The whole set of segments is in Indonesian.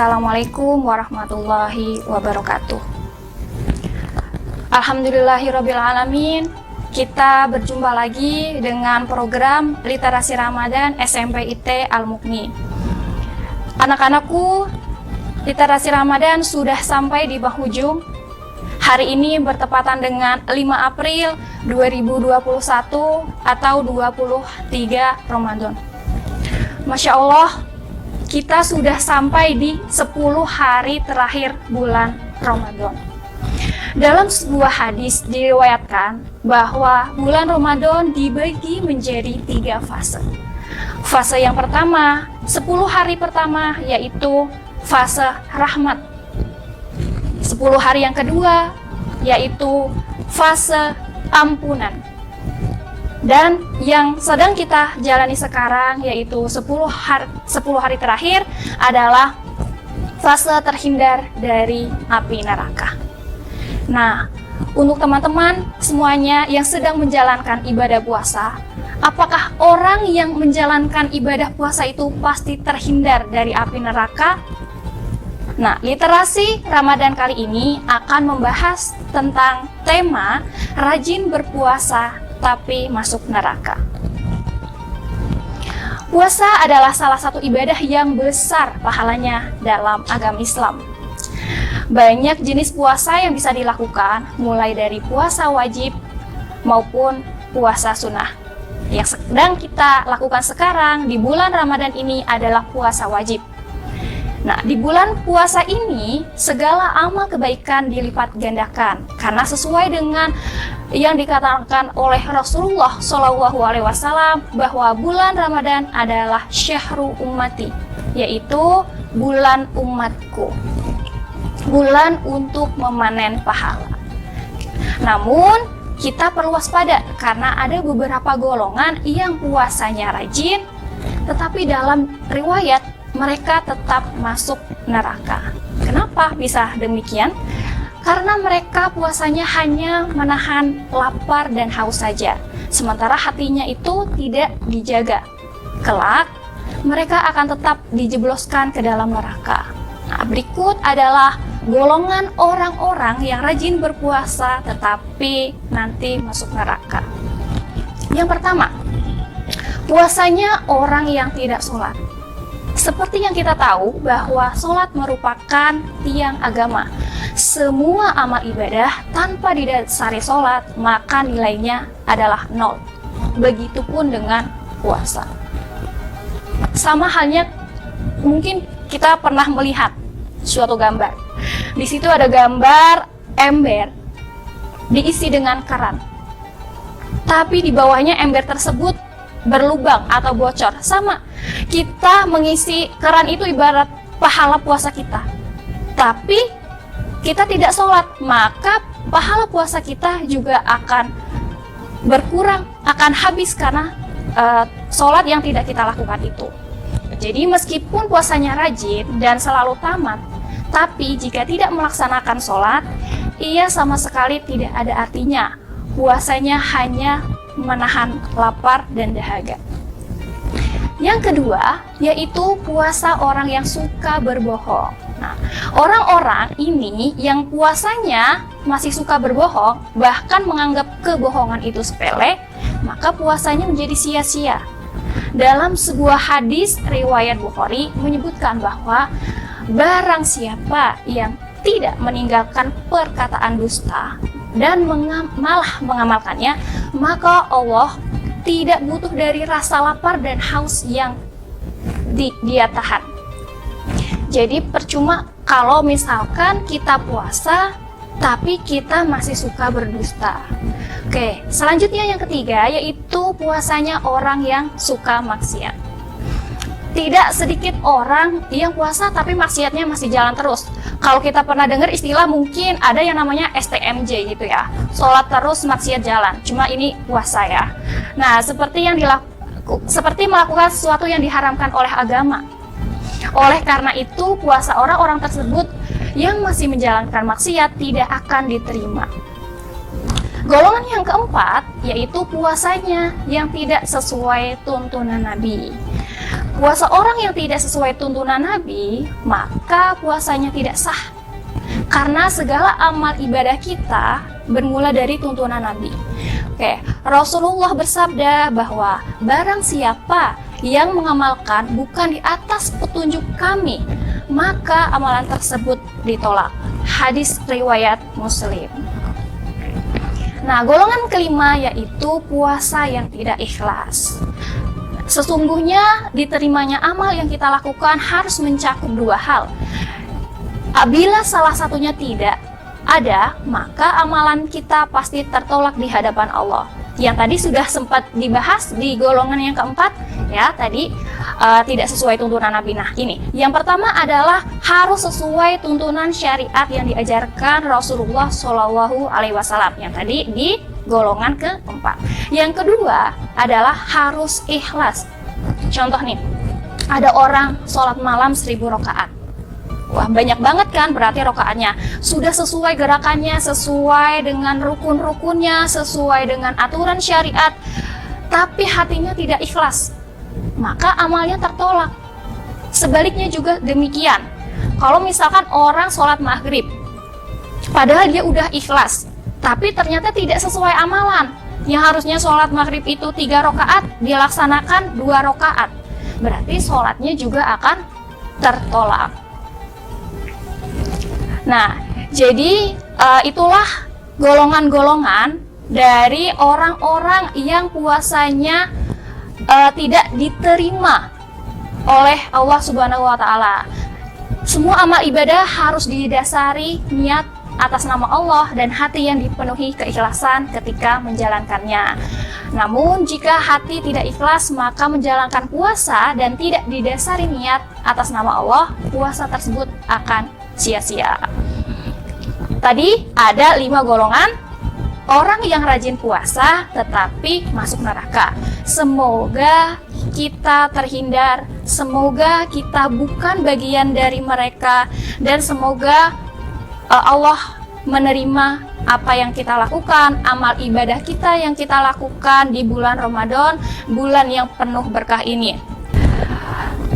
Assalamualaikum warahmatullahi wabarakatuh. Alhamdulillahirrabbilalamin. Kita berjumpa lagi dengan program Literasi Ramadan SMP IT Al-Mukni. Anak-anakku, Literasi Ramadan sudah sampai di penghujung. Hari ini bertepatan dengan 5 April 2021 atau 23 Ramadan. Masya Allah, kita sudah sampai di 10 hari terakhir bulan Ramadan. Dalam sebuah hadis diriwayatkan bahwa bulan Ramadan dibagi menjadi 3 fase. Fase yang pertama, 10 hari pertama, yaitu fase rahmat. 10 hari yang kedua, yaitu fase ampunan. Dan yang sedang kita jalani sekarang, yaitu 10 hari terakhir, adalah fase terhindar dari api neraka. Nah, untuk teman-teman semuanya yang sedang menjalankan ibadah puasa, apakah orang yang menjalankan ibadah puasa itu pasti terhindar dari api neraka? Nah, literasi Ramadan kali ini akan membahas tentang tema rajin berpuasa tapi masuk neraka. Puasa adalah salah satu ibadah yang besar pahalanya dalam agama Islam. Banyak jenis puasa yang bisa dilakukan, mulai dari puasa wajib maupun puasa sunnah. Yang sedang kita lakukan sekarang di bulan Ramadan ini adalah puasa wajib. Nah, di bulan puasa ini segala amal kebaikan dilipat gandakan karena sesuai dengan yang dikatakan oleh Rasulullah SAW bahwa bulan Ramadan adalah syahru ummati, yaitu bulan umatku, bulan untuk memanen pahala. Namun kita perlu waspada karena ada beberapa golongan yang puasanya rajin, tetapi dalam riwayat mereka tetap masuk neraka. Kenapa bisa demikian? Karena mereka puasanya hanya menahan lapar dan haus saja, sementara hatinya itu tidak dijaga. Kelak, mereka akan tetap dijebloskan ke dalam neraka. Nah, berikut adalah golongan orang-orang yang rajin berpuasa tetapi nanti masuk neraka. Yang pertama, puasanya orang yang tidak sholat. Seperti yang kita tahu bahwa sholat merupakan tiang agama. Semua amal ibadah tanpa didasari sholat, maka nilainya adalah 0. Begitupun dengan puasa. Sama halnya, mungkin kita pernah melihat suatu gambar. Di situ ada gambar ember diisi dengan keran. Tapi di bawahnya ember tersebut berlubang atau bocor. Sama, kita mengisi keran itu ibarat pahala puasa kita, tapi kita tidak sholat, maka pahala puasa kita juga akan berkurang, akan habis karena sholat yang tidak kita lakukan itu. Jadi meskipun puasanya rajin dan selalu tamat, tapi jika tidak melaksanakan sholat, ia sama sekali tidak ada artinya. Puasanya hanya menahan lapar dan dahaga. Yang kedua, yaitu puasa orang yang suka berbohong. Nah, orang-orang ini yang puasanya masih suka berbohong, bahkan menganggap kebohongan itu sepele, maka puasanya menjadi sia-sia. Dalam sebuah hadis riwayat Bukhari menyebutkan bahwa barang siapa yang tidak meninggalkan perkataan dusta dan malah mengamalkannya, maka Allah tidak butuh dari rasa lapar dan haus yang dia tahan. Jadi percuma kalau misalkan kita puasa tapi kita masih suka berdusta. Oke, selanjutnya yang ketiga yaitu puasanya orang yang suka maksiat. Tidak sedikit orang yang puasa tapi maksiatnya masih jalan terus. Kalau kita pernah dengar istilah, mungkin ada yang namanya STMJ gitu ya, sholat terus maksiat jalan, cuma ini puasa ya. Nah, seperti melakukan sesuatu yang diharamkan oleh agama. Oleh karena itu, puasa orang-orang tersebut yang masih menjalankan maksiat tidak akan diterima. Golongan yang keempat yaitu puasanya yang tidak sesuai tuntunan Nabi. Puasa orang yang tidak sesuai tuntunan Nabi, maka puasanya tidak sah. Karena segala amal ibadah kita bermula dari tuntunan Nabi. Oke, Rasulullah bersabda bahwa barang siapa yang mengamalkan bukan di atas petunjuk kami, maka amalan tersebut ditolak. Hadis riwayat Muslim. Nah, golongan kelima yaitu puasa yang tidak ikhlas. Sesungguhnya diterimanya amal yang kita lakukan harus mencakup dua hal. Apabila salah satunya tidak ada, maka amalan kita pasti tertolak di hadapan Allah. Yang tadi sudah sempat dibahas di golongan yang keempat, ya tadi tidak sesuai tuntunan Nabi. Nah ini, yang pertama adalah harus sesuai tuntunan syariat yang diajarkan Rasulullah Shallallahu Alaihi Wasallam. Yang tadi di golongan keempat. Yang kedua adalah harus ikhlas. Contoh nih, ada orang sholat malam 1000 rakaat. Wah, banyak banget kan berarti rokaatnya. Sudah sesuai gerakannya, sesuai dengan rukun-rukunnya, sesuai dengan aturan syariat, tapi hatinya tidak ikhlas, maka amalnya tertolak. Sebaliknya juga demikian. Kalau misalkan orang sholat maghrib, padahal dia udah ikhlas, tapi ternyata tidak sesuai amalan. Yang harusnya sholat maghrib itu 3 rakaat, dilaksanakan 2 rakaat. Berarti sholatnya juga akan tertolak. Nah, jadi itulah golongan-golongan dari orang-orang yang puasanya tidak diterima oleh Allah Subhanahu wa Ta'ala. Semua amal ibadah harus didasari niat atas nama Allah dan hati yang dipenuhi keikhlasan ketika menjalankannya. Namun, jika hati tidak ikhlas, maka menjalankan puasa dan tidak didasari niat atas nama Allah, puasa tersebut akan sia-sia. Tadi ada 5 golongan orang yang rajin puasa tetapi masuk neraka. Semoga kita terhindar, semoga kita bukan bagian dari mereka, dan semoga Allah menerima apa yang kita lakukan, amal ibadah kita yang kita lakukan di bulan Ramadan, bulan yang penuh berkah ini.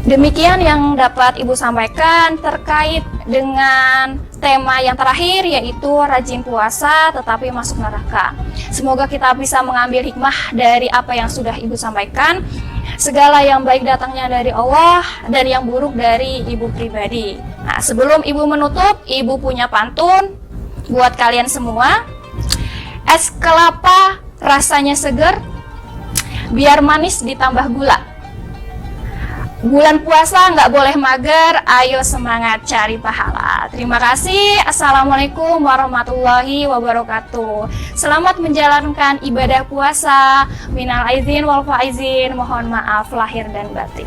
Demikian yang dapat Ibu sampaikan terkait dengan tema yang terakhir, yaitu rajin puasa tetapi masuk neraka. Semoga kita bisa mengambil hikmah dari apa yang sudah Ibu sampaikan. Segala yang baik datangnya dari Allah dan yang buruk dari Ibu pribadi. Nah, sebelum Ibu menutup, Ibu punya pantun buat kalian semua. Es kelapa rasanya seger, biar manis ditambah gula. Bulan puasa nggak boleh mager, ayo semangat cari pahala. Terima kasih. Assalamualaikum warahmatullahi wabarakatuh. Selamat menjalankan ibadah puasa. Minal aizin wal faizin. Mohon maaf lahir dan batin.